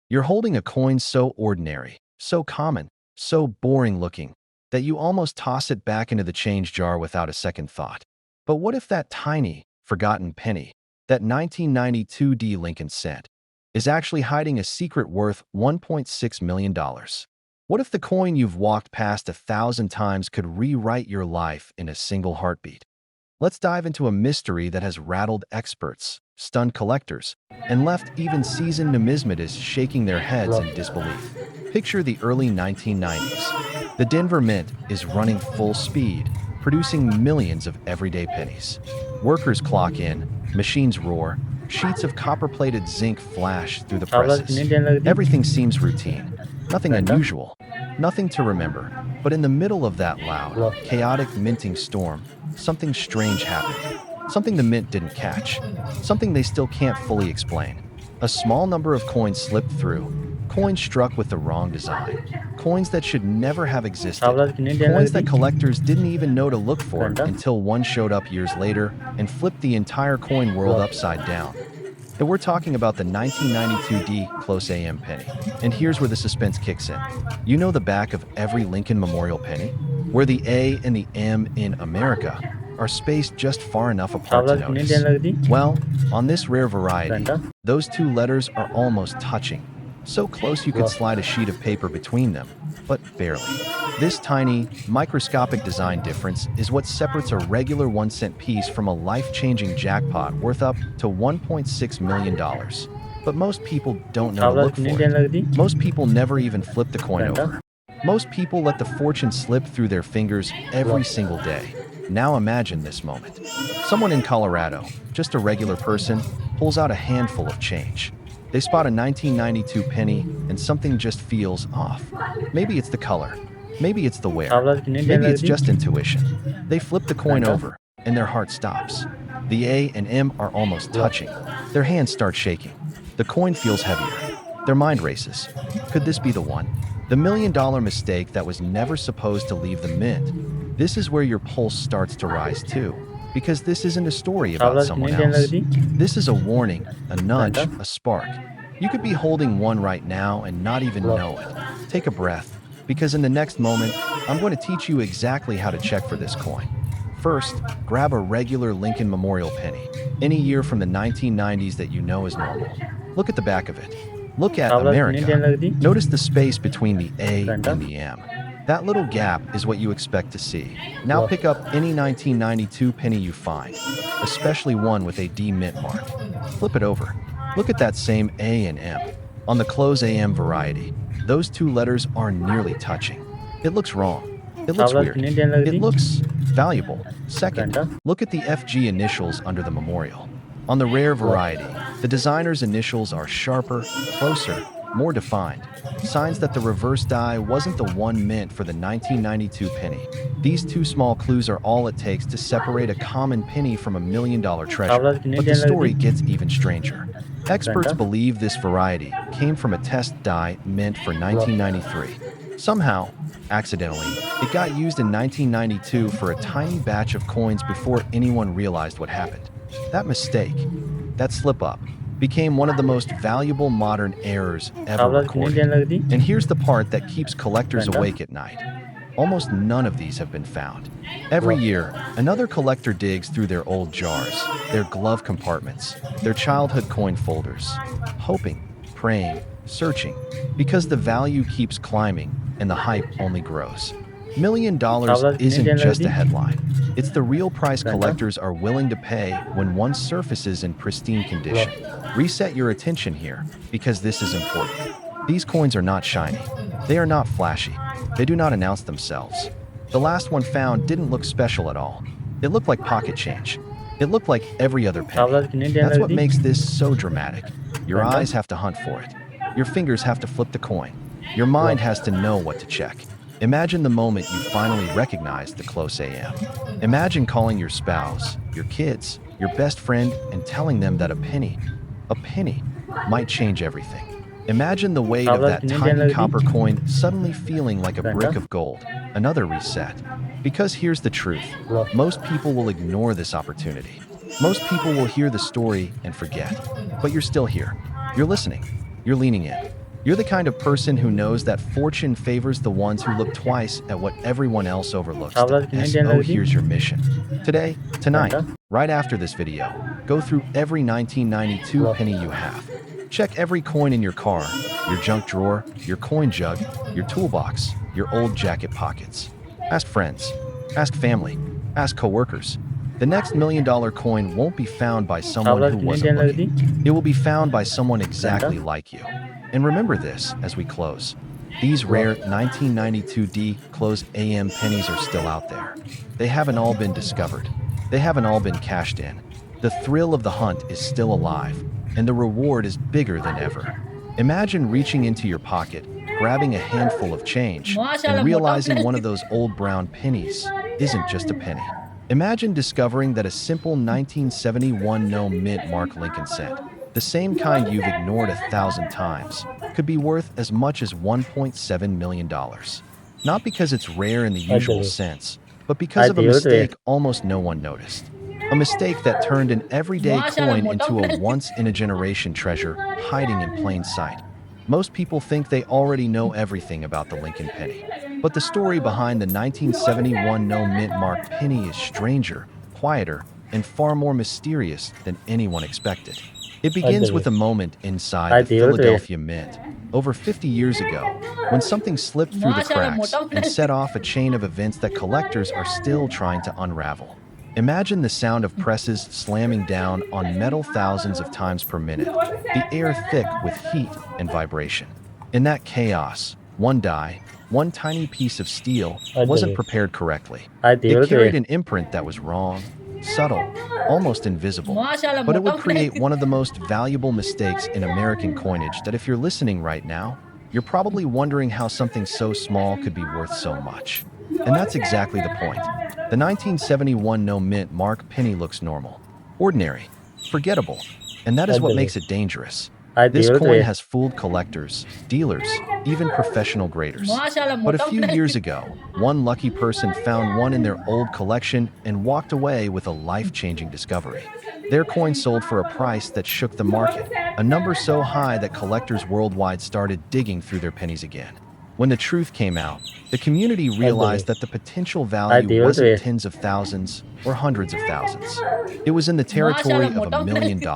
You're holding a coin so ordinary, so common, so boring looking, that you almost toss it back into the change jar without a second thought. But what if that tiny, forgotten penny, that 1992 Lincoln cent, is actually hiding a secret worth $1.6 million? What if the coin you've walked past 1,000 times could rewrite your life in a single heartbeat? Let's dive into a mystery that has rattled experts, stunned collectors, and left even seasoned numismatists shaking their heads in disbelief. Picture the early 1990s. The Denver Mint is running full speed, producing millions of everyday pennies. Workers clock in, machines roar, sheets of copper-plated zinc flash through the presses. Everything seems routine, nothing unusual, nothing to remember. But in the middle of that loud, chaotic minting storm, something strange happened. Something the mint didn't catch. Something they still can't fully explain. A small number of coins slipped through. Coins struck with the wrong design. Coins that should never have existed. Coins that collectors didn't even know to look for until one showed up years later and flipped the entire coin world upside down. And we're talking about the 1992 close AM penny. And here's where the suspense kicks in. You know the back of every Lincoln Memorial penny? Where the A and the M in America are spaced just far enough apart to notice. Well, on this rare variety, those two letters are almost touching. So close you could slide a sheet of paper between them, but barely. This tiny, microscopic design difference is what separates a regular 1-cent piece from a life-changing jackpot worth up to $1.6 million. But most people don't know to look for it. Most people never even flip the coin over. Most people let the fortune slip through their fingers every single day. Now imagine this moment. Someone in Colorado, just a regular person, pulls out a handful of change. They spot a 1992 penny and something just feels off. Maybe it's the color. Maybe it's the wear. Maybe it's just intuition. They flip the coin over and their heart stops. The A and M are almost touching. Their hands start shaking. The coin feels heavier. Their mind races. Could this be the one? The million-dollar mistake that was never supposed to leave the mint. This is where your pulse starts to rise too. Because this isn't a story about someone else. This is a warning, a nudge, a spark. You could be holding one right now and not even know it. Take a breath, because in the next moment, I'm going to teach you exactly how to check for this coin. First, grab a regular Lincoln Memorial penny, any year from the 1990s that you know is normal. Look at the back of it. Look at America. Notice the space between the A and the M. That little gap is what you expect to see. Now pick up any 1992 penny you find, especially one with a D mint mark. Flip it over. Look at that same A and M. On the close AM variety, those two letters are nearly touching. It looks wrong. It looks weird. It looks valuable. Second, look at the FG initials under the memorial. On the rare variety, the designer's initials are sharper, closer, more defined, signs that the reverse die wasn't the one meant for the 1992 penny. These two small clues are all it takes to separate a common penny from a million-dollar treasure. But the story gets even stranger. Experts believe this variety came from a test die meant for 1993. Somehow, accidentally, it got used in 1992 for a tiny batch of coins before anyone realized what happened. That mistake, that slip-up, became one of the most valuable modern errors ever recorded. And here's the part that keeps collectors awake at night. Almost none of these have been found. Every year, another collector digs through their old jars, their glove compartments, their childhood coin folders, hoping, praying, searching, because the value keeps climbing and the hype only grows. $1 million isn't just a headline. It's the real price collectors are willing to pay when one surfaces in pristine condition. Reset your attention here, because this is important. These coins are not shiny. They are not flashy. They do not announce themselves. The last one found didn't look special at all. It looked like pocket change. It looked like every other penny. That's what makes this so dramatic. Your eyes have to hunt for it. Your fingers have to flip the coin. Your mind has to know what to check. Imagine the moment you finally recognize the close AM. Imagine calling your spouse, your kids, your best friend, and telling them that a penny, might change everything. Imagine the weight of that tiny copper coin suddenly feeling like a brick of gold. Another reset. Because here's the truth. Most people will ignore this opportunity. Most people will hear the story and forget. But you're still here. You're listening. You're leaning in. You're the kind of person who knows that fortune favors the ones who look twice at what everyone else overlooks. So here's your mission. Tonight, right after this video, go through every 1992 penny you have. Check every coin in your car, your junk drawer, your coin jug, your toolbox, your old jacket pockets. Ask friends, ask family, ask coworkers. The next $1 million coin won't be found by someone who wasn't looking. It will be found by someone exactly like you. And remember this as we close. These rare 1992 close AM pennies are still out there. They haven't all been discovered. They haven't all been cashed in. The thrill of the hunt is still alive, and the reward is bigger than ever. Imagine reaching into your pocket, grabbing a handful of change, and realizing one of those old brown pennies isn't just a penny. Imagine discovering that a simple 1971 no mint mark Lincoln cent, the same kind you've ignored 1,000 times, could be worth as much as $1.7 million. Not because it's rare in the usual sense, but because of a mistake almost no one noticed. A mistake that turned an everyday coin into a once-in-a-generation treasure hiding in plain sight. Most people think they already know everything about the Lincoln penny. But the story behind the 1971 no mint mark penny is stranger, quieter, and far more mysterious than anyone expected. It begins with a moment inside the Philadelphia Mint, over 50 years ago, when something slipped through the cracks and set off a chain of events that collectors are still trying to unravel. Imagine the sound of presses slamming down on metal thousands of times per minute, the air thick with heat and vibration. In that chaos, one die, one tiny piece of steel, wasn't prepared correctly. It carried an imprint that was wrong, subtle, almost invisible, but it would create one of the most valuable mistakes in American coinage that if you're listening right now, you're probably wondering how something so small could be worth so much. And that's exactly the point. The 1971 no mint mark penny looks normal, ordinary, forgettable, and that is what makes it dangerous. This coin has fooled collectors, dealers, even professional graders. But a few years ago, one lucky person found one in their old collection and walked away with a life-changing discovery. Their coin sold for a price that shook the market, a number so high that collectors worldwide started digging through their pennies again. When the truth came out, the community realized that the potential value wasn't tens of thousands or hundreds of thousands. It was in the territory of $1 million.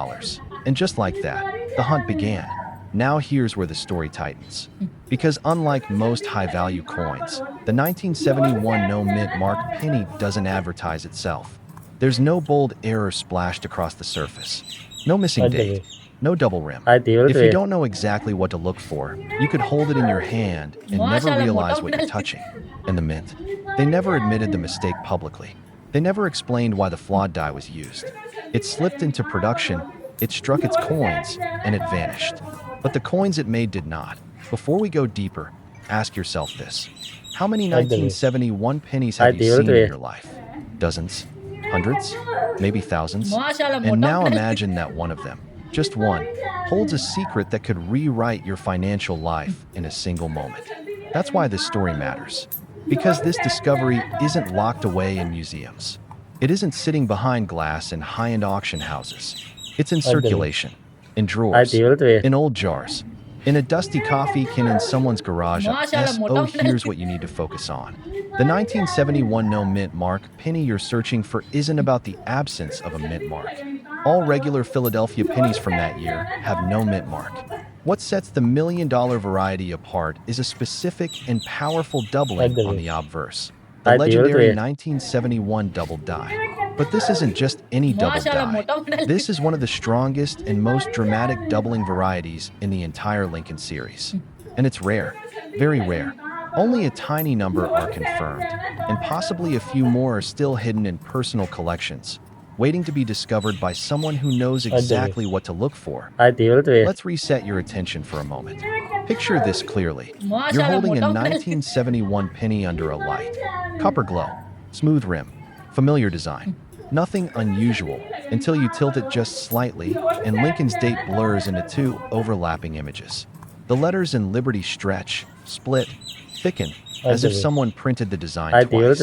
And just like that, the hunt began. Now here's where the story tightens. Because unlike most high-value coins, the 1971 no mint mark penny doesn't advertise itself. There's no bold error splashed across the surface. No missing date. No double rim. If you don't know exactly what to look for, you could hold it in your hand and never realize what you're touching. And the mint, they never admitted the mistake publicly. They never explained why the flawed die was used. It slipped into production, it struck its coins, and it vanished. But the coins it made did not. Before we go deeper, ask yourself this. How many 1971 pennies have you seen in your life? Dozens? Hundreds? Maybe thousands? And now imagine that one of them, just one, holds a secret that could rewrite your financial life in a single moment. That's why this story matters. Because this discovery isn't locked away in museums. It isn't sitting behind glass in high-end auction houses. It's in circulation, in drawers, in old jars, in a dusty coffee can in someone's garage. So here's what you need to focus on. The 1971 no mint mark penny you're searching for isn't about the absence of a mint mark. All regular Philadelphia pennies from that year have no mint mark. What sets the $1 million variety apart is a specific and powerful doubling on the obverse, the legendary 1971 double die. But this isn't just any double die. This is one of the strongest and most dramatic doubling varieties in the entire Lincoln series. And it's rare, very rare. Only a tiny number are confirmed, and possibly a few more are still hidden in personal collections, waiting to be discovered by someone who knows exactly what to look for. Let's reset your attention for a moment. Picture this clearly. You're holding a 1971 penny under a light. Copper glow, smooth rim, familiar design. Nothing unusual until you tilt it just slightly and Lincoln's date blurs into two overlapping images. The letters in Liberty stretch, split, thicken, as if someone printed the design twice.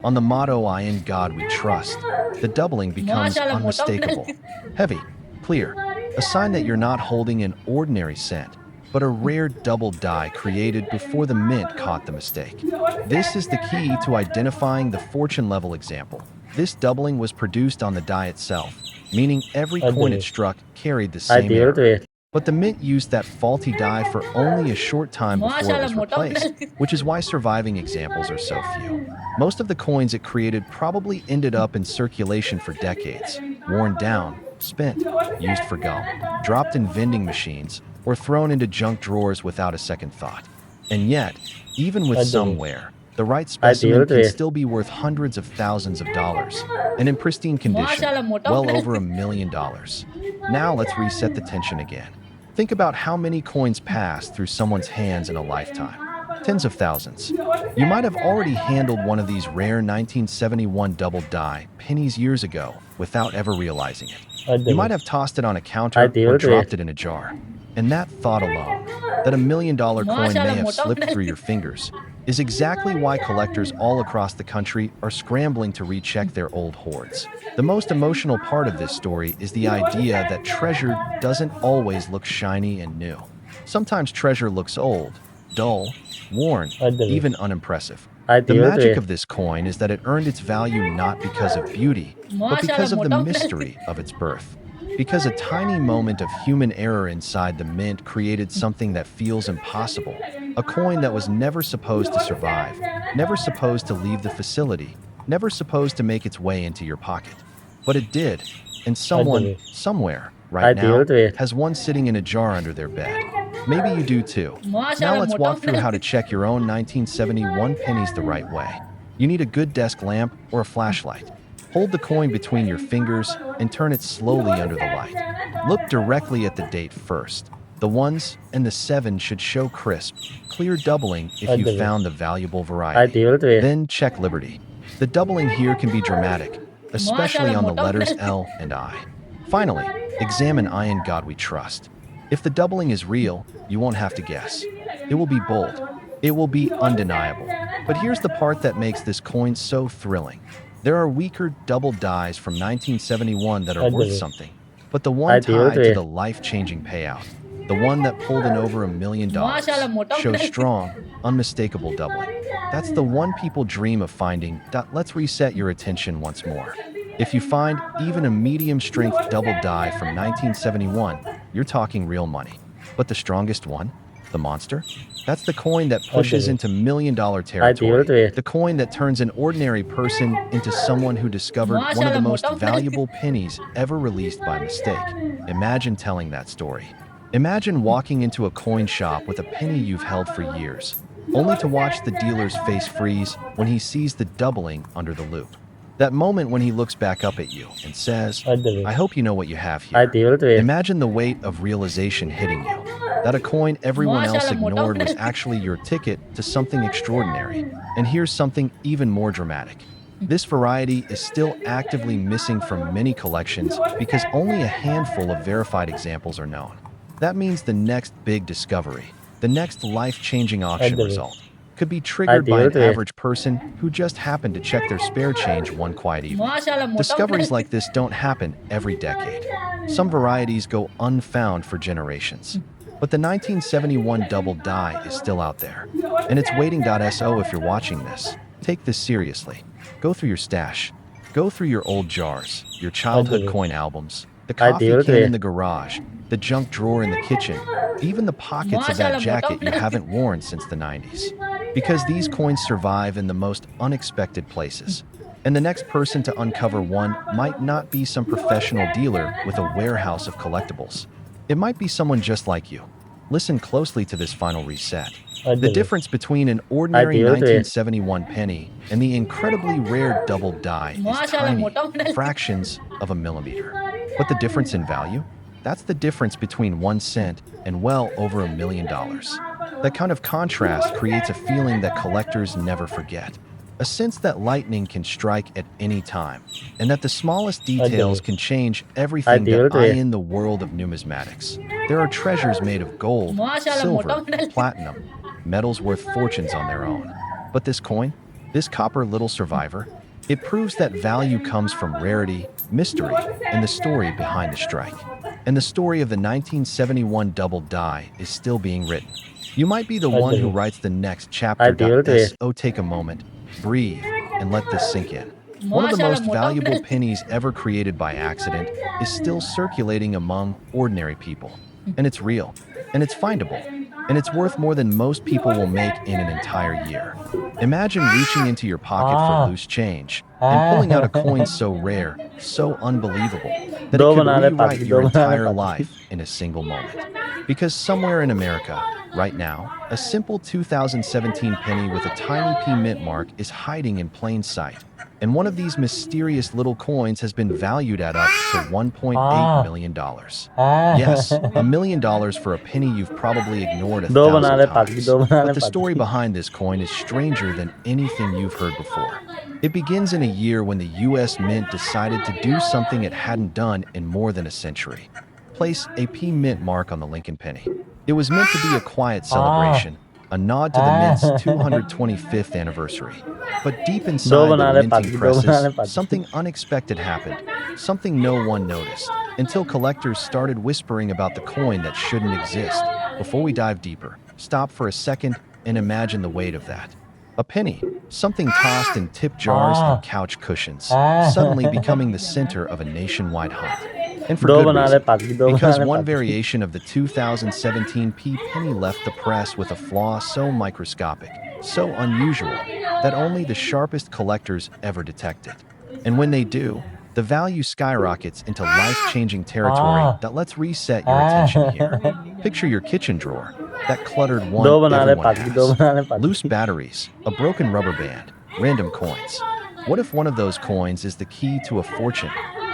On the motto, "I in God we trust," the doubling becomes unmistakable. Heavy, clear, a sign that you're not holding an ordinary cent. but a rare double die created before the mint caught the mistake. This is the key to identifying the fortune level example. This doubling was produced on the die itself, meaning every coin it struck carried the same error. But the mint used that faulty die for only a short time before it was replaced, which is why surviving examples are so few. Most of the coins it created probably ended up in circulation for decades, worn down, spent, used for gum, dropped in vending machines, or thrown into junk drawers without a second thought. And yet, even with some wear, the right specimen can still be worth hundreds of thousands of dollars, and in pristine condition, well over $1 million. Now let's reset the tension again. Think about how many coins pass through someone's hands in a lifetime. Tens of thousands. You might have already handled one of these rare 1971 double die pennies years ago without ever realizing it. You might have tossed it on a counter or dropped it in a jar. And that thought alone, that $1 million coin may have slipped through your fingers, is exactly why collectors all across the country are scrambling to recheck their old hoards. The most emotional part of this story is the idea that treasure doesn't always look shiny and new. Sometimes treasure looks old, dull, worn, even unimpressive. The magic of this coin is that it earned its value not because of beauty, but because of the mystery of its birth. Because a tiny moment of human error inside the mint created something that feels impossible. A coin that was never supposed to survive, never supposed to leave the facility, never supposed to make its way into your pocket. But it did, and someone, somewhere, right now, has one sitting in a jar under their bed. Maybe you do too. Now let's walk through how to check your own 1971 pennies the right way. You need a good desk lamp or a flashlight. Hold the coin between your fingers and turn it slowly under the light. Look directly at the date first. The 1s and the 7 should show crisp, clear doubling if you found the valuable variety. Then check Liberty. The doubling here can be dramatic, especially on the letters L and I. Finally, examine I in God We Trust. If the doubling is real, you won't have to guess. It will be bold. It will be undeniable. But here's the part that makes this coin so thrilling. There are weaker double dies from 1971 that are worth something, but the one tied to the life-changing payout, the one that pulled in over $1 million, shows strong, unmistakable doubling. That's the one people dream of finding. Let's reset your attention once more. If you find even a medium-strength double die from 1971, you're talking real money. But the strongest one? The monster? That's the coin that pushes into $1 million territory. The coin that turns an ordinary person into someone who discovered one of the most valuable pennies ever released by mistake. Imagine telling that story. Imagine walking into a coin shop with a penny you've held for years, only to watch the dealer's face freeze when he sees the doubling under the loop. That moment when he looks back up at you and says, I hope you know what you have here. Imagine the weight of realization hitting you, that a coin everyone else ignored was actually your ticket to something extraordinary. And here's something even more dramatic. This variety is still actively missing from many collections because only a handful of verified examples are known. That means the next big discovery, the next life-changing auction result, could be triggered by an average person who just happened to check their spare change one quiet evening. Discoveries like this don't happen every decade. Some varieties go unfound for generations. But the 1971 double die is still out there. And it's waiting.so if you're watching this. Take this seriously. Go through your stash. Go through your old jars, your childhood coin albums, the coffee can in the garage, the junk drawer in the kitchen, even the pockets of that jacket you haven't worn since the 90s. Because these coins survive in the most unexpected places. And the next person to uncover one might not be some professional dealer with a warehouse of collectibles. It might be someone just like you. Listen closely to this final reset. The difference between an ordinary 1971 penny and the incredibly rare double die is tiny, fractions of a millimeter. But the difference in value? That's the difference between 1 cent and well over $1 million. That kind of contrast creates a feeling that collectors never forget. A sense that lightning can strike at any time, and that the smallest details can change everything that in the world of numismatics. There are treasures made of gold, silver, platinum, metals worth fortunes on their own. But this coin, this copper little survivor, it proves that value comes from rarity, mystery, and the story behind the strike. And the story of the 1971 double die is still being written. You might be the one who writes the next chapter. So take a moment, breathe, and let this sink in. One of the most valuable pennies ever created by accident is still circulating among ordinary people. And it's real, and it's findable, and it's worth more than most people will make in an entire year. Imagine reaching into your pocket for loose change and pulling out a coin so rare, so unbelievable, that it could rewrite your entire life in a single moment. Because somewhere in America, right now, a simple 2017 penny with a tiny P mint mark is hiding in plain sight. And one of these mysterious little coins has been valued at up to $1.8 million. Yes, $1 million for a penny you've probably ignored 1,000 times. But the story behind this coin is stranger than anything you've heard before. It begins in a year when the US Mint decided to do something it hadn't done in more than a century. Place a P mint mark on the Lincoln penny. It was meant to be a quiet celebration, a nod to the mint's 225th anniversary. But deep inside the minting presses, something unexpected happened, something no one noticed, until collectors started whispering about the coin that shouldn't exist. Before we dive deeper, stop for a second and imagine the weight of that. A penny, something tossed in tip jars and couch cushions, suddenly becoming the center of a nationwide hunt. And for good reason, because one variation of the 2017 P penny left the press with a flaw so microscopic, so unusual, that only the sharpest collectors ever detect it. And when they do, the value skyrockets into life-changing territory. Let's reset your attention here. Picture your kitchen drawer, that cluttered one everyone has. Loose batteries, a broken rubber band, random coins. What if one of those coins is the key to a fortune?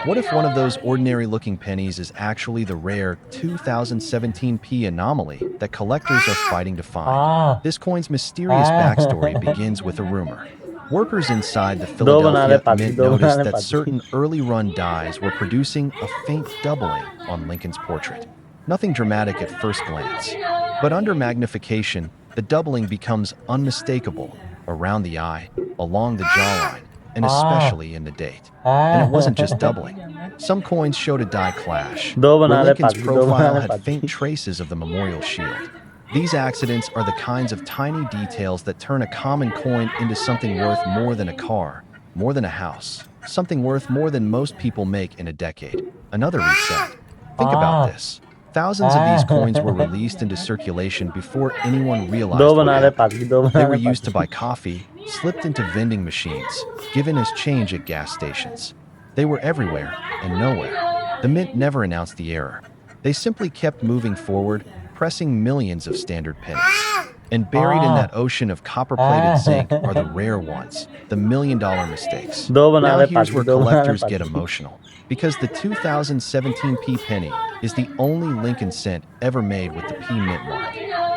What if one of those ordinary-looking pennies is actually the rare 2017 P anomaly that collectors are fighting to find? This coin's mysterious backstory begins with a rumor. Workers inside the Philadelphia Mint noticed that certain early-run dies were producing a faint doubling on Lincoln's portrait. Nothing dramatic at first glance, but under magnification, the doubling becomes unmistakable around the eye, along the jawline, and especially in the date. And it wasn't just doubling. Some coins showed a die clash, where Lincoln's profile had faint traces of the memorial shield. These accidents are the kinds of tiny details that turn a common coin into something worth more than a car, more than a house, something worth more than most people make in a decade. Another reset. Think about this. Thousands of these coins were released into circulation before anyone realized what happened. They were used to buy coffee, slipped into vending machines, given as change at gas stations. They were everywhere and nowhere. The Mint never announced the error. They simply kept moving forward, pressing millions of standard pennies. And buried in that ocean of copper-plated zinc are the rare ones, the million-dollar mistakes. Now here's where collectors get emotional. Because the 2017 P penny is the only Lincoln cent ever made with the P mint mark.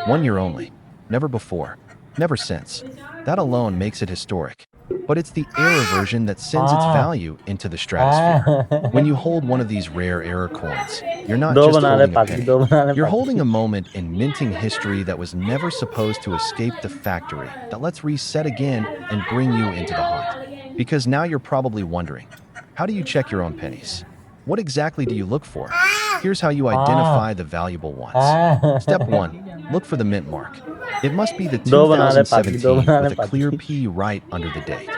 1 year only. Never before. Never since. That alone makes it historic. But it's the error version that sends its value into the stratosphere. When you hold one of these rare error coins, you're not just holding a penny. You're holding a moment in minting history that was never supposed to escape the factory. Let's reset again and bring you into the hunt. Because now you're probably wondering, how do you check your own pennies? What exactly do you look for? Here's how you identify the valuable ones. Step 1. Look for the mint mark. It must be the 2017 with a clear P right under the date.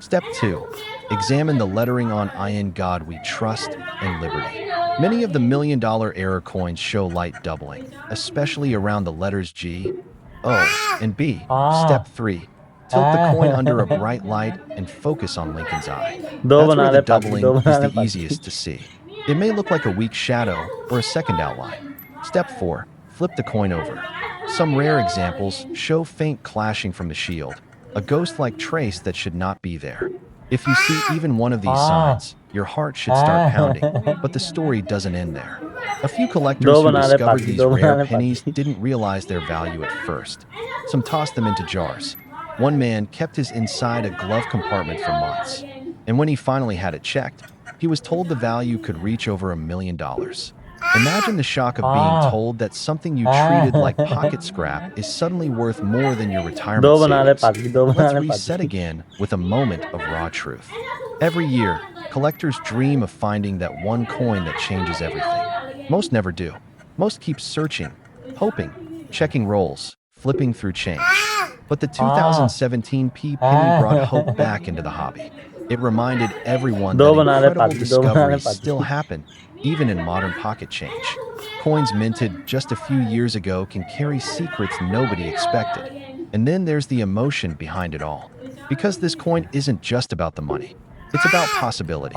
Step 2. Examine the lettering on "In God We Trust" and "Liberty." Many of the million-dollar error coins show light doubling, especially around the letters G, O, and B. Step 3. Tilt the coin under a bright light and focus on Lincoln's eye. That's where the doubling is the easiest to see. It may look like a weak shadow or a second outline. Step 4. Flip the coin over. Some rare examples show faint clashing from the shield, a ghost-like trace that should not be there. If you see even one of these signs, your heart should start pounding, but the story doesn't end there. A few collectors who discovered these rare pennies didn't realize their value at first. Some tossed them into jars. One man kept his inside a glove compartment for months, and when he finally had it checked, he was told the value could reach over $1 million. Imagine the shock of being told that something you treated like pocket scrap is suddenly worth more than your retirement savings. Let's reset again with a moment of raw truth. Every year, collectors dream of finding that one coin that changes everything. Most never do. Most keep searching, hoping, checking rolls, flipping through change. But the 2017 penny brought hope back into the hobby. It reminded everyone that incredible discoveries still happen, even in modern pocket change. Coins minted just a few years ago can carry secrets nobody expected. And then there's the emotion behind it all. Because this coin isn't just about the money. It's about possibility.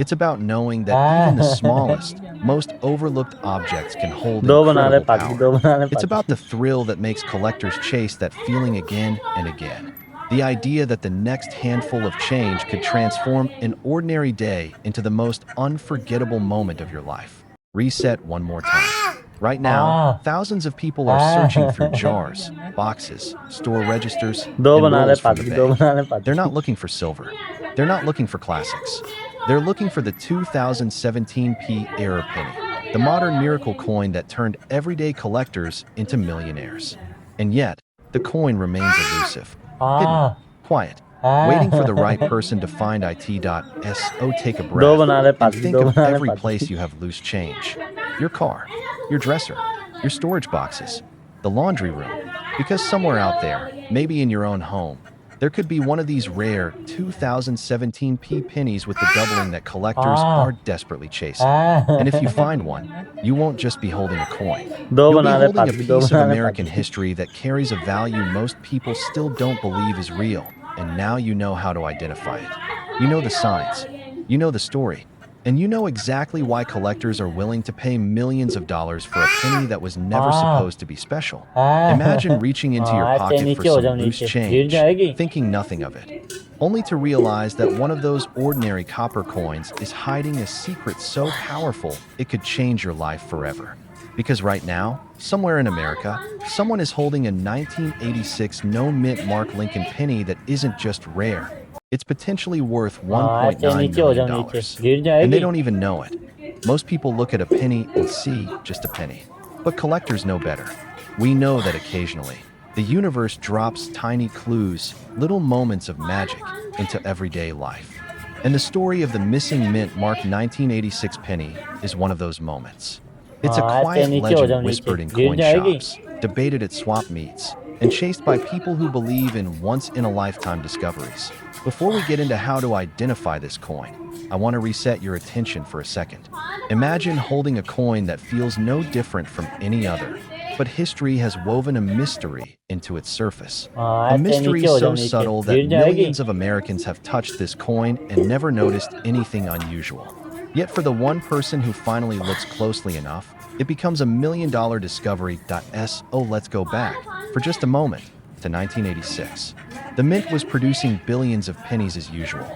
It's about knowing that even the smallest, most overlooked objects can hold incredible power. It's about the thrill that makes collectors chase that feeling again and again. The idea that the next handful of change could transform an ordinary day into the most unforgettable moment of your life. Reset one more time. Right now, thousands of people are searching through jars, boxes, store registers, and rolls from the bank. They're not looking for silver. They're not looking for classics. They're looking for the 2017 era penny, the modern miracle coin that turned everyday collectors into millionaires. And yet, the coin remains elusive, hidden, quiet, waiting for the right person to find it.So take a breath and think of every place you have loose change. Your car, your dresser, your storage boxes, the laundry room. Because somewhere out there, maybe in your own home, there could be one of these rare 2017 pennies with the doubling that collectors are desperately chasing. And if you find one, you won't just be holding a coin. You'll be holding a piece of American history that carries a value most people still don't believe is real. And now you know how to identify it. You know the signs. You know the story. And you know exactly why collectors are willing to pay millions of dollars for a penny that was never supposed to be special. Imagine reaching into your pocket for some loose change, thinking nothing of it, only to realize that one of those ordinary copper coins is hiding a secret so powerful it could change your life forever. Because right now, somewhere in America, someone is holding a 1986 no-mint Mark Lincoln penny that isn't just rare. It's potentially worth $1.9 million, and they don't even know it. Most people look at a penny and see just a penny. But collectors know better. We know that occasionally, the universe drops tiny clues, little moments of magic, into everyday life. And the story of the missing mint Mark 1986 penny is one of those moments. It's a quiet legend whispered in coin shops, debated at swap meets, and chased by people who believe in once-in-a-lifetime discoveries. Before we get into how to identify this coin, I want to reset your attention for a second. Imagine holding a coin that feels no different from any other, but history has woven a mystery into its surface. A mystery so subtle that millions of Americans have touched this coin and never noticed anything unusual. Yet for the one person who finally looks closely enough, it becomes a million-dollar discovery.So let's go back, for just a moment, to 1986. The mint was producing billions of pennies as usual.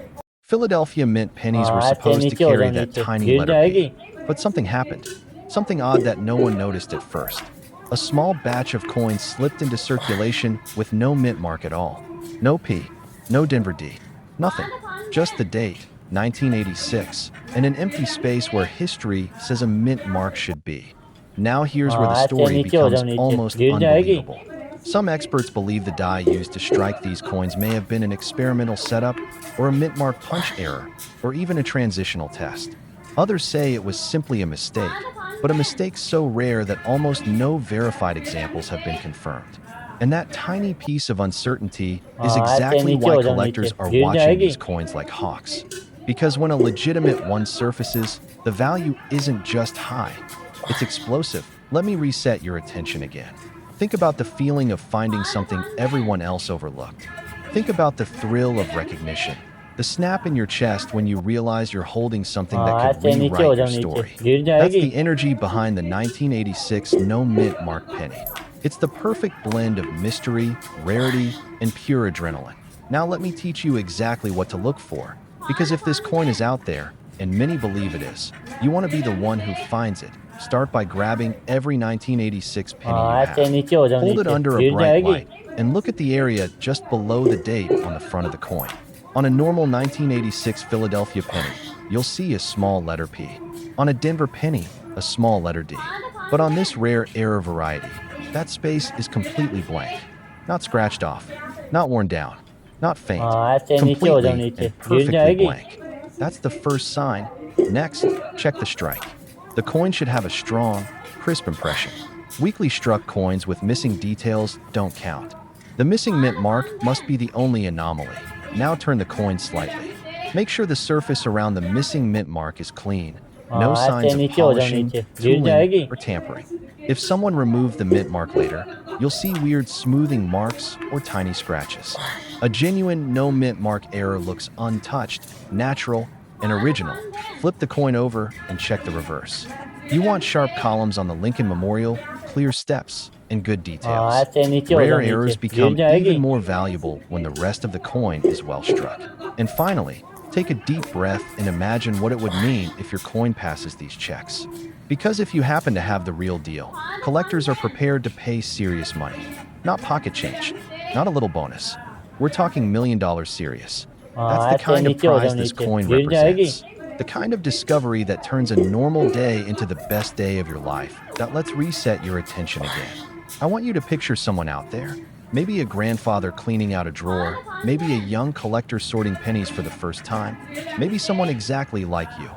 Philadelphia mint pennies were supposed to carry that tiny letter P, but something happened. Something odd that no one noticed at first. A small batch of coins slipped into circulation with no mint mark at all. No P, no Denver D, nothing. Just the date, 1986, and an empty space where history says a mint mark should be. Now here's where the story becomes almost unbelievable. Some experts believe the die used to strike these coins may have been an experimental setup, or a mint mark punch error, or even a transitional test. Others say it was simply a mistake, but a mistake so rare that almost no verified examples have been confirmed. And that tiny piece of uncertainty is exactly why collectors are watching these coins like hawks. Because when a legitimate one surfaces, the value isn't just high, it's explosive. Let me reset your attention again. Think about the feeling of finding something everyone else overlooked. Think about the thrill of recognition, the snap in your chest when you realize you're holding something that could rewrite your story. That's the energy behind the 1986 no-mint Mark penny. It's the perfect blend of mystery, rarity, and pure adrenaline. Now let me teach you exactly what to look for, because if this coin is out there, and many believe it is, you want to be the one who finds it. Start by grabbing every 1986 penny you have. Hold it under a bright light and look at the area just below the date on the front of the coin. On a normal 1986 Philadelphia penny, you'll see a small letter P. On a Denver penny, a small letter D. But on this rare era variety, that space is completely blank. Not scratched off, not worn down, not faint, completely and perfectly blank. That's the first sign. Next, check the strike. The coin should have a strong, crisp impression. Weakly struck coins with missing details don't count. The missing mint mark must be the only anomaly. Now turn the coin slightly. Make sure the surface around the missing mint mark is clean. No ऐसे signs of नीचे हो जाओ, polishing, नीचे गिर tooling, जाएगी। or tampering. If someone removed the mint mark later, you'll see weird smoothing marks or tiny scratches. A genuine no mint mark error looks untouched, natural, and original. Flip the coin over and check the reverse. You want sharp columns on the Lincoln Memorial, clear steps, and good details. ऐसे नीचे हो जाओ, Rare errors नीचे become गिर जाएगी। even more valuable when the rest of the coin is well struck. And finally, take a deep breath and imagine what it would mean if your coin passes these checks. Because if you happen to have the real deal, collectors are prepared to pay serious money. Not pocket change, not a little bonus. We're talking $1 million serious. That's the ऐसे kind of नीचे हो जाओ, prize this नीचे coin गिर जाएगी। represents. The kind of discovery that turns a normal day into the best day of your life, that lets reset your attention again. I want you to picture someone out there. Maybe a grandfather cleaning out a drawer, maybe a young collector sorting pennies for the first time, maybe someone exactly like you,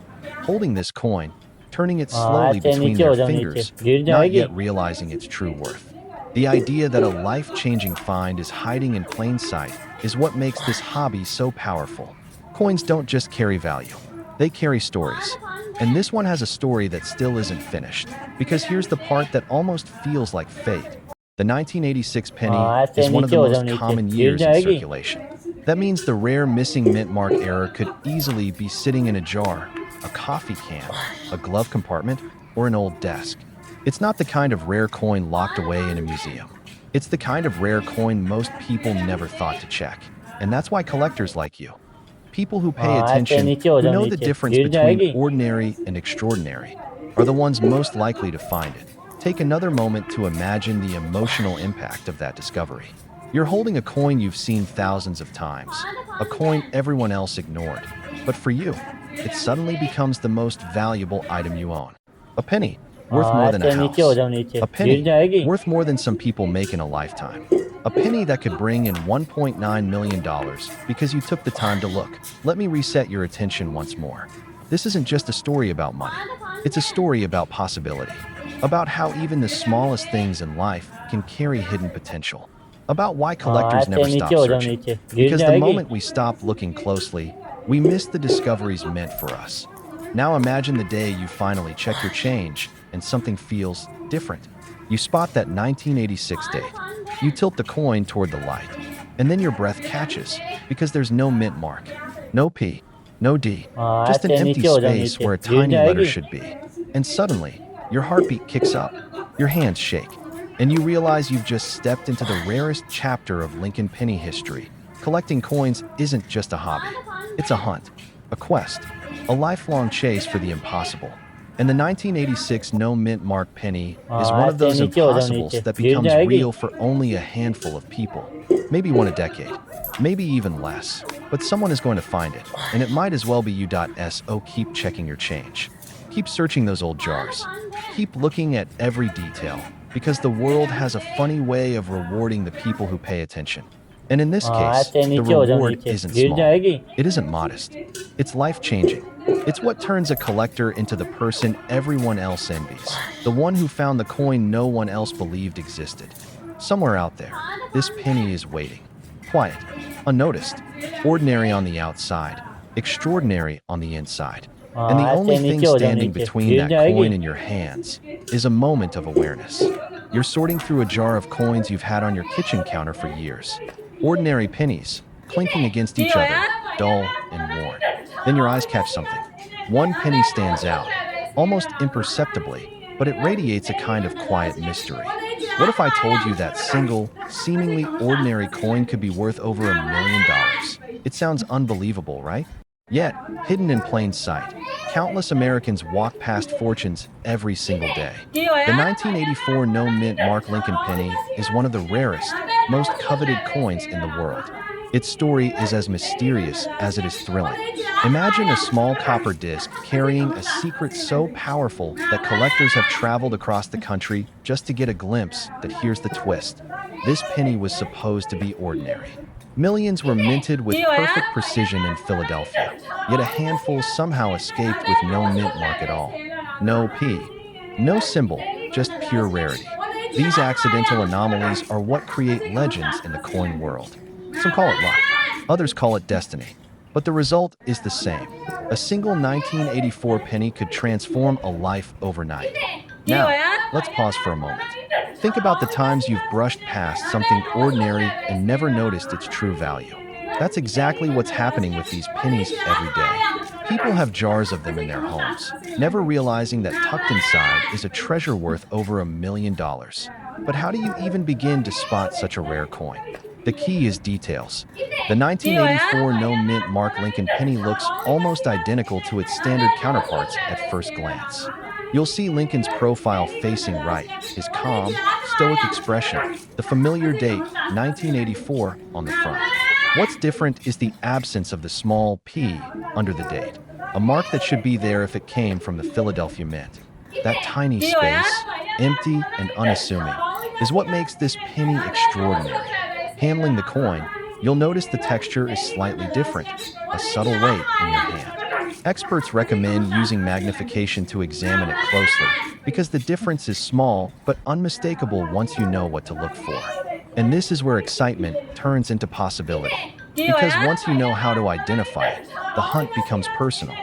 holding this coin, turning it slowly ऐसे between नीचे हो their जाओ, नीचे fingers, गिर not जाएगी। yet realizing its true worth. The idea that a life-changing find is hiding in plain sight is what makes this hobby so powerful. Coins don't just carry value, they carry stories. And this one has a story that still isn't finished, because here's the part that almost feels like fate. The 1986 penny ऐसे is one of the नीचे हो जाओ, most नीचे common गिर years in जाएगी। circulation. That means the rare missing mint mark error could easily be sitting in a jar, a coffee can, a glove compartment, or an old desk. It's not the kind of rare coin locked away in a museum. It's the kind of rare coin most people never thought to check. And that's why collectors like you, people who pay ऐसे attention, नीचे हो who जाओ, know the नीचे difference गिर between जाएगी। ordinary and extraordinary, are the ones most likely to find it. Take another moment to imagine the emotional impact of that discovery. You're holding a coin you've seen thousands of times, a coin everyone else ignored. But for you, it suddenly becomes the most valuable item you own. A penny, worth more than a ऐसे नीचे हो house. जाओ, नीचे A गिर penny, जाएगी। worth more than some people make in a lifetime. A penny that could bring in $1.9 million because you took the time to look. Let me reset your attention once more. This isn't just a story about money. It's a story about possibility. About how even the smallest things in life can carry hidden potential. About why collectors ऐसे never नीचे stop हो जाओ, searching. नीचे गिर Because the जाएगी। moment we stop looking closely, we miss the discoveries meant for us. Now imagine the day you finally check your change and something feels different. You spot that 1986 date. You tilt the coin toward the light, and then your breath catches because there's no mint mark, no P, no D, just an ऐसे empty नीचे हो जाओ, space नीचे where a गिर tiny letter जाएगी। should be. And suddenly, your heartbeat kicks up, your hands shake, and you realize you've just stepped into the rarest chapter of Lincoln penny history. Collecting coins isn't just a hobby. It's a hunt, a quest, a lifelong chase for the impossible. And the 1986 no mint mark penny is one of ऐसे those नीचे हो जाओ, impossibles नीचे that गिर becomes जाएगी। real for only a handful of people. Maybe one a decade, maybe even less. But someone is going to find it, and it might as well be you. So keep checking your change. Keep searching those old jars. Keep looking at every detail, because the world has a funny way of rewarding the people who pay attention. And in this case, ऐसे the नीचे हो जाओ, reward नीचे isn't गिर small. जाएगी। It isn't modest. It's life-changing. It's what turns a collector into the person everyone else envies, the one who found the coin no one else believed existed. Somewhere out there, this penny is waiting. Quiet, unnoticed, ordinary on the outside, extraordinary on the inside. And the only ऐसे thing नीचे हो जाओ, standing नीचे between गिर that जाएगी। coin in your hands is a moment of awareness. You're sorting through a jar of coins you've had on your kitchen counter for years. Ordinary pennies, clinking against each other, dull and worn. Then your eyes catch something. One penny stands out, almost imperceptibly, but it radiates a kind of quiet mystery. What if I told you that single, seemingly ordinary coin could be worth over $1 million? It sounds unbelievable, right? Yet, hidden in plain sight, countless Americans walk past fortunes every single day. The 1984 no mint mark Lincoln penny is one of the rarest, most coveted coins in the world. Its story is as mysterious as it is thrilling. Imagine a small copper disc carrying a secret so powerful that collectors have traveled across the country just to get a glimpse. But here's the twist. This penny was supposed to be ordinary. Millions were minted with perfect precision in Philadelphia, yet a handful somehow escaped with no mint mark at all. no P, no symbol, just pure rarity. These accidental anomalies are what create legends in the coin world. Some call it luck, others call it destiny. But the result is the same. A single 1984 penny could transform a life overnight. Now, let's pause for a moment. Think about the times you've brushed past something ordinary and never noticed its true value. That's exactly what's happening with these pennies every day. People have jars of them in their homes, never realizing that tucked inside is a treasure worth over $1 million. But how do you even begin to spot such a rare coin? The key is details. The 1984 no mint Mark Lincoln penny looks almost identical to its standard counterparts at first glance. You'll see Lincoln's profile facing right, his calm, stoic expression, the familiar date, 1984, on the front. What's different is the absence of the small p under the date, a mark that should be there if it came from the Philadelphia Mint. That tiny space, empty and unassuming, is what makes this penny extraordinary. Handling the coin, you'll notice the texture is slightly different, a subtle weight in your hand. Experts recommend using magnification to examine it closely because the difference is small but unmistakable once you know what to look for. And this is where excitement turns into possibility. Because once you know how to identify it, the hunt becomes personal.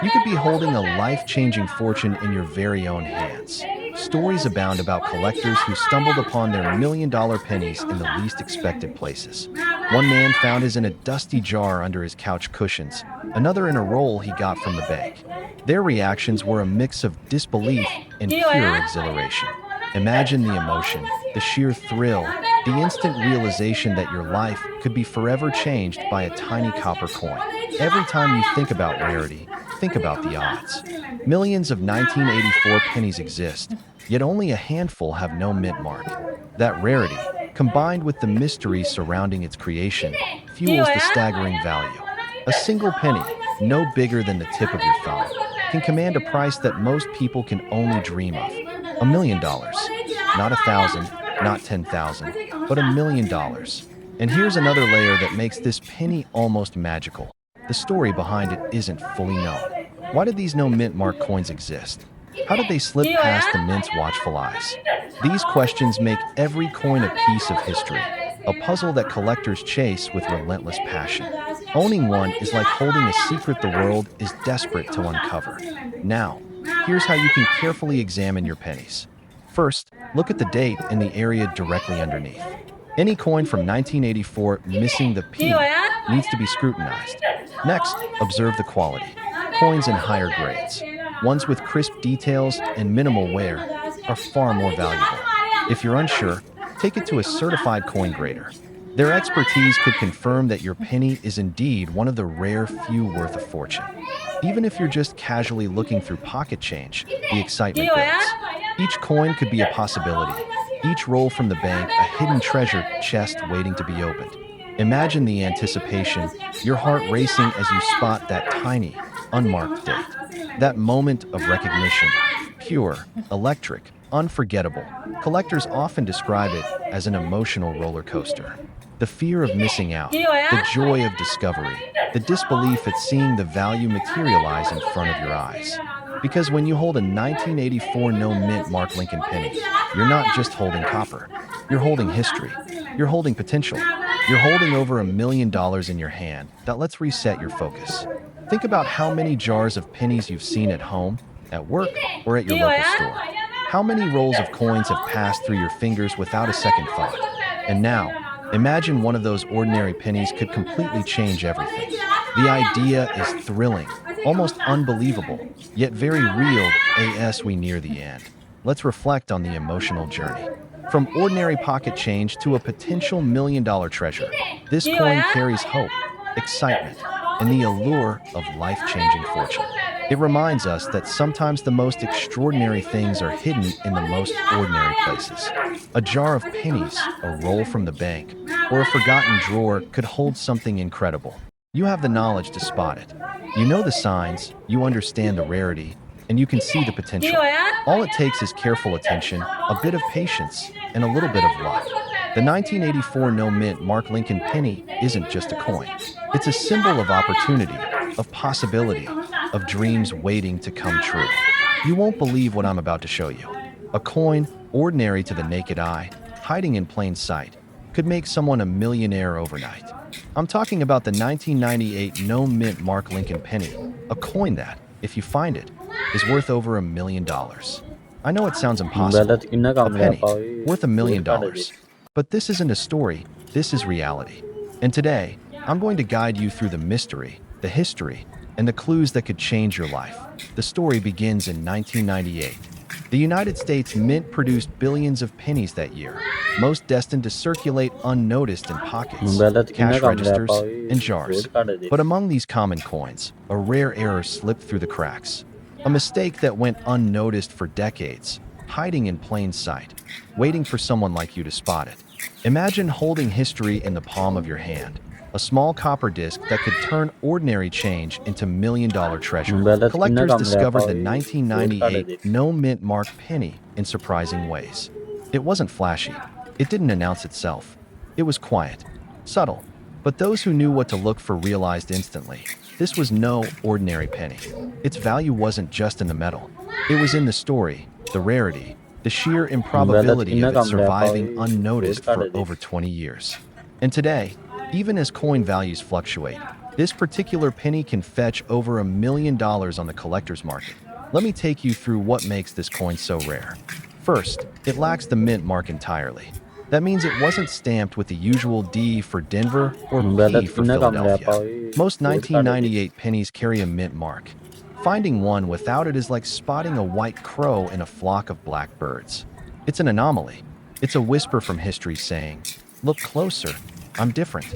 You could be holding a life-changing fortune in your very own hands. Stories abound about collectors who stumbled upon their million-dollar pennies in the least expected places. One man found his in a dusty jar under his couch cushions, another in a roll he got from the bank. Their reactions were a mix of disbelief and pure exhilaration. Imagine the emotion, the sheer thrill, the instant realization that your life could be forever changed by a tiny copper coin. Every time you think about rarity, think about the odds. Millions of 1984 pennies exist, yet only a handful have no mint mark. That rarity, combined with the mystery surrounding its creation, fuels the staggering value. A single penny, no bigger than the tip of your thumb, can command a price that most people can only dream of. $1 million. Not 1,000, not 10,000, but $1 million. And here's another layer that makes this penny almost magical. The story behind it isn't fully known. Why did these no mint mark coins exist? How did they slip past the mint's watchful eyes? These questions make every coin a piece of history, a puzzle that collectors chase with relentless passion. Owning one is like holding a secret the world is desperate to uncover. Now, here's how you can carefully examine your pennies. First, look at the date and the area directly underneath. Any coin from 1984 missing the P needs to be scrutinized. Next, observe the quality. Coins in higher grades, ones with crisp details and minimal wear, are far more valuable. If you're unsure, take it to a certified coin grader. Their expertise could confirm that your penny is indeed one of the rare few worth a fortune. Even if you're just casually looking through pocket change, the excitement builds. Each coin could be a possibility. Each roll from the bank, a hidden treasure chest waiting to be opened. Imagine the anticipation, your heart racing as you spot that tiny, unmarked date. That moment of recognition, pure, electric, unforgettable. Collectors often describe it as an emotional roller coaster. The fear of missing out, the joy of discovery, the disbelief at seeing the value materialize in front of your eyes. Because when you hold a 1984 no mint Mark Lincoln penny, you're not just holding copper. You're holding history. You're holding potential. You're holding over $1 million in your hand. Now let's reset your focus. Think about how many jars of pennies you've seen at home, at work, or at your local store. How many rolls of coins have passed through your fingers without a second thought? And now, imagine one of those ordinary pennies could completely change everything. The idea is thrilling, almost unbelievable, yet very real as we near the end. Let's reflect on the emotional journey. From ordinary pocket change to a potential $1 million treasure, this coin carries hope, excitement, and the allure of life-changing fortune. It reminds us that sometimes the most extraordinary things are hidden in the most ordinary places. A jar of pennies, a roll from the bank, or a forgotten drawer could hold something incredible. You have the knowledge to spot it. You know the signs, you understand the rarity, and you can see the potential. All it takes is careful attention, a bit of patience, and a little bit of luck. The 1984 no mint Mark Lincoln penny isn't just a coin. It's a symbol of opportunity, of possibility, of dreams waiting to come true. You won't believe what I'm about to show you. A coin, ordinary to the naked eye, hiding in plain sight, could make someone a millionaire overnight. I'm talking about the 1998 no mint Mark Lincoln penny, a coin that, if you find it, is worth over $1 million. I know it sounds impossible. A penny, worth $1 million. But this isn't a story, this is reality. And today, I'm going to guide you through the mystery, the history, and the clues that could change your life. The story begins in 1998. The United States Mint produced billions of pennies that year, most destined to circulate unnoticed in pockets, cash registers, and jars. But among these common coins, a rare error slipped through the cracks. A mistake that went unnoticed for decades, hiding in plain sight, waiting for someone like you to spot it. Imagine holding history in the palm of your hand, a small copper disc that could turn ordinary change into million-dollar treasure. Collectors discovered the 1998 no mint Mark penny in surprising ways. It wasn't flashy. It didn't announce itself. It was quiet, subtle. But those who knew what to look for realized instantly, this was no ordinary penny. Its value wasn't just in the metal. It was in the story, the rarity, the sheer improbability of it surviving unnoticed for over 20 years. And today, even as coin values fluctuate, this particular penny can fetch over $1 million on the collector's market. Let me take you through what makes this coin so rare. First, it lacks the mint mark entirely. That means it wasn't stamped with the usual D for Denver or P for Philadelphia. Most 1998 pennies carry a mint mark. Finding one without it is like spotting a white crow in a flock of black birds. It's an anomaly. It's a whisper from history saying, "Look closer. I'm different."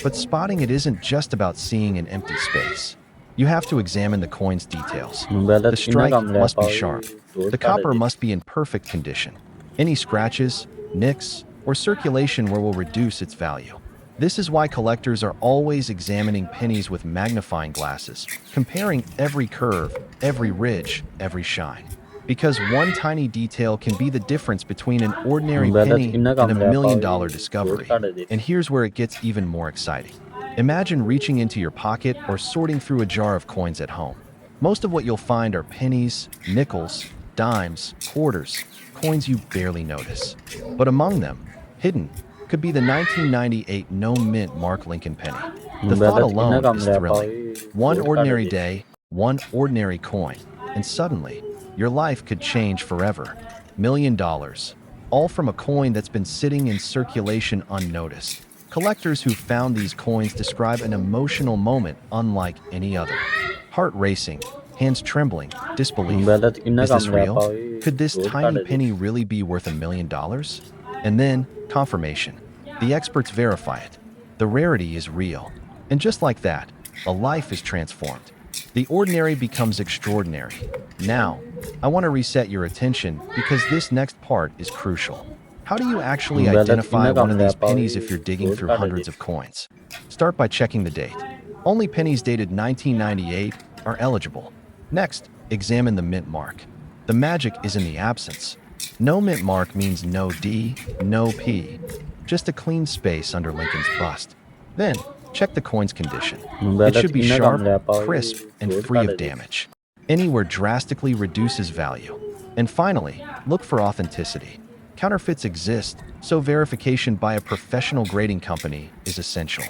But spotting it isn't just about seeing an empty space. You have to examine the coin's details. The strike must be sharp. The copper must be in perfect condition. Any scratches, nicks, or circulation will reduce its value. This is why collectors are always examining pennies with magnifying glasses, comparing every curve, every ridge, every shine. Because one tiny detail can be the difference between an ordinary penny and $1 million discovery. And here's where it gets even more exciting. Imagine reaching into your pocket or sorting through a jar of coins at home. Most of what you'll find are pennies, nickels, dimes, quarters, coins you barely notice. But among them, hidden, could be the 1998 no mint Mark Lincoln penny. The thought alone is thrilling. One ordinary day, one ordinary coin, and suddenly, your life could change forever. $1 million, all from a coin that's been sitting in circulation unnoticed. Collectors who found these coins describe an emotional moment unlike any other. Heart racing, hands trembling, disbelief. Is this real? Could this tiny penny really be worth $1 million? And then, confirmation. The experts verify it. The rarity is real. And just like that, a life is transformed. The ordinary becomes extraordinary. Now, I want to reset your attention because this next part is crucial. How do you actually identify one of these pennies if you're digging through hundreds of coins? Start by checking the date. Only pennies dated 1998 are eligible. Next, examine the mint mark. The magic is in the absence. No mint mark means no D, no P, just a clean space under Lincoln's bust. Then, check the coin's condition. It should be sharp, crisp, and free of damage. Anywhere drastically reduces value. And finally, look for authenticity. Counterfeits exist, so verification by a professional grading company is essential.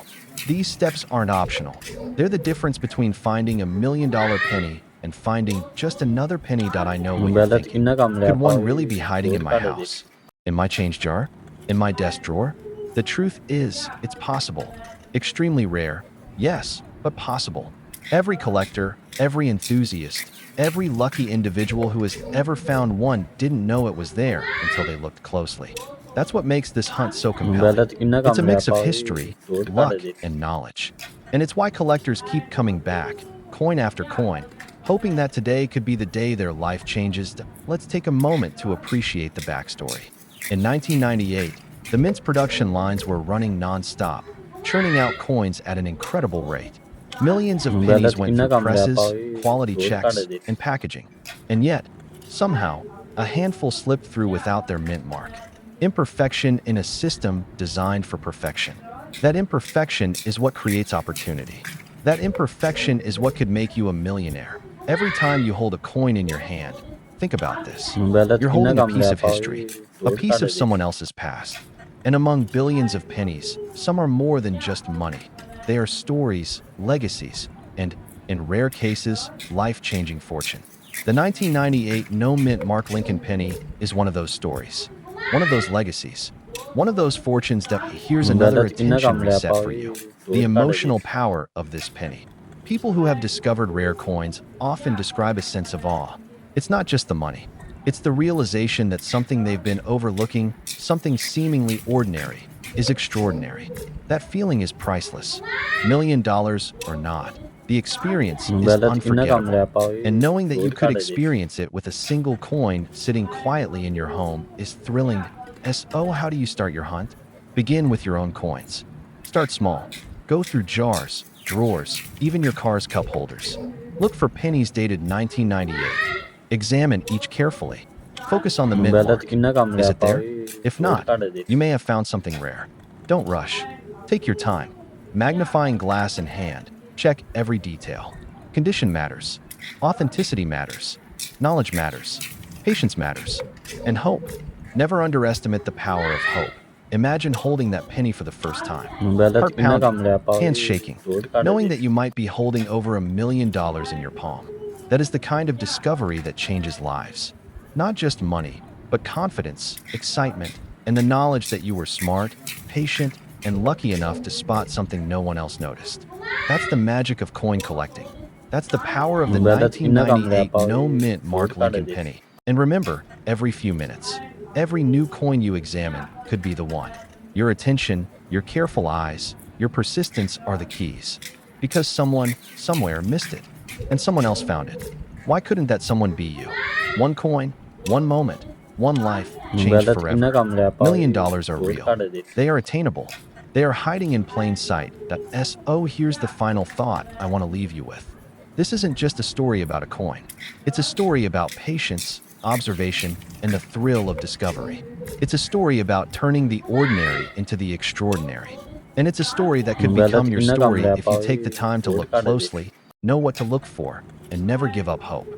These steps aren't optional. They're the difference between finding $1 million penny and finding just another penny. I know what you're thinking. Could one really be hiding in my house? In my change jar? In my desk drawer? The truth is, it's possible. Extremely rare, yes, but possible. Every collector, every enthusiast, every lucky individual who has ever found one didn't know it was there until they looked closely. That's what makes this hunt so compelling. It's a mix of history, luck, and knowledge. And it's why collectors keep coming back, coin after coin, hoping that today could be the day their life changes. Let's take a moment to appreciate the backstory. In 1998, the Mint's production lines were running non-stop, churning out coins at an incredible rate. Millions of pennies went through presses, quality checks, and packaging. And yet, somehow, a handful slipped through without their mint mark. Imperfection in a system designed for perfection. That imperfection is what creates opportunity. That imperfection is what could make you a millionaire. Every time you hold a coin in your hand, Think about this. Mobilet You're किन्ना holding a काम piece ले of पाओगे history, a road piece काट of they someone else's past. And among billions of pennies, some are more than just money. They are stories, legacies, and, in rare cases, life-changing fortune. The 1998 no-mint Mark Lincoln penny is one of those stories, one of those legacies, one of those fortunes that here's another मोबाइलत किन्ना attention काम ले reset for पाओगे you. The road काट दे emotional power of this penny. People who have discovered rare coins often describe a sense of awe. It's not just the money. It's the realization that something they've been overlooking, something seemingly ordinary, is extraordinary. That feeling is priceless. $1 million or not, the experience is मोबाइलत किन्ना काम ले unforgettable. पाओगे And knowing that you road could काट दे experience it with a single coin sitting quietly in your home is thrilling. So, how do you start your hunt? Begin with your own coins. Start small. Go through jars, drawers, even your car's cup holders. Look for pennies dated 1998. Examine each carefully. Focus on the mint मोबाइलत mark. किन्ना काम ले Is it there? पाओगे If road not, काट दे you may have found something rare. Don't rush. Take your time. Magnifying glass in hand. Check every detail. Condition matters. Authenticity matters. Knowledge matters. Patience matters. And hope. Never underestimate the power of hope. Imagine holding that penny for the first time. मोबाइलत Heart किन्ना pounding, काम ले hands पाओगे shaking, road काट knowing they that you might be holding over $1 million in your palm. That is the kind of discovery that changes lives. Not just money, but confidence, excitement, and the knowledge that you were smart, patient, and lucky enough to spot something no one else noticed. That's the magic of coin collecting. That's the power of the मोबाइलत किन्ना काम ले 1998 पाओगे no-mint road Mark काट Lincoln they penny. And remember, every few minutes, every new coin you examine could be the one. Your attention, your careful eyes, your persistence are the keys. Because someone, somewhere, missed it, and someone else found it. Why couldn't that someone be you? One coin, one moment, one life, changed मोबाइलत किन्ना forever. काम ले पाओगे $1 million are road real. काट दे They are attainable. They are hiding in plain sight. Here's the final thought I want to leave you with. This isn't just a story about a coin. It's a story about patience, observation, and the thrill of discovery. It's a story about turning the ordinary into the extraordinary. And it's a story that could मोबाइलत become your किन्ना काम story ले if you पाओगे take the time to road look काट दे closely, know what to look for, and never give up hope.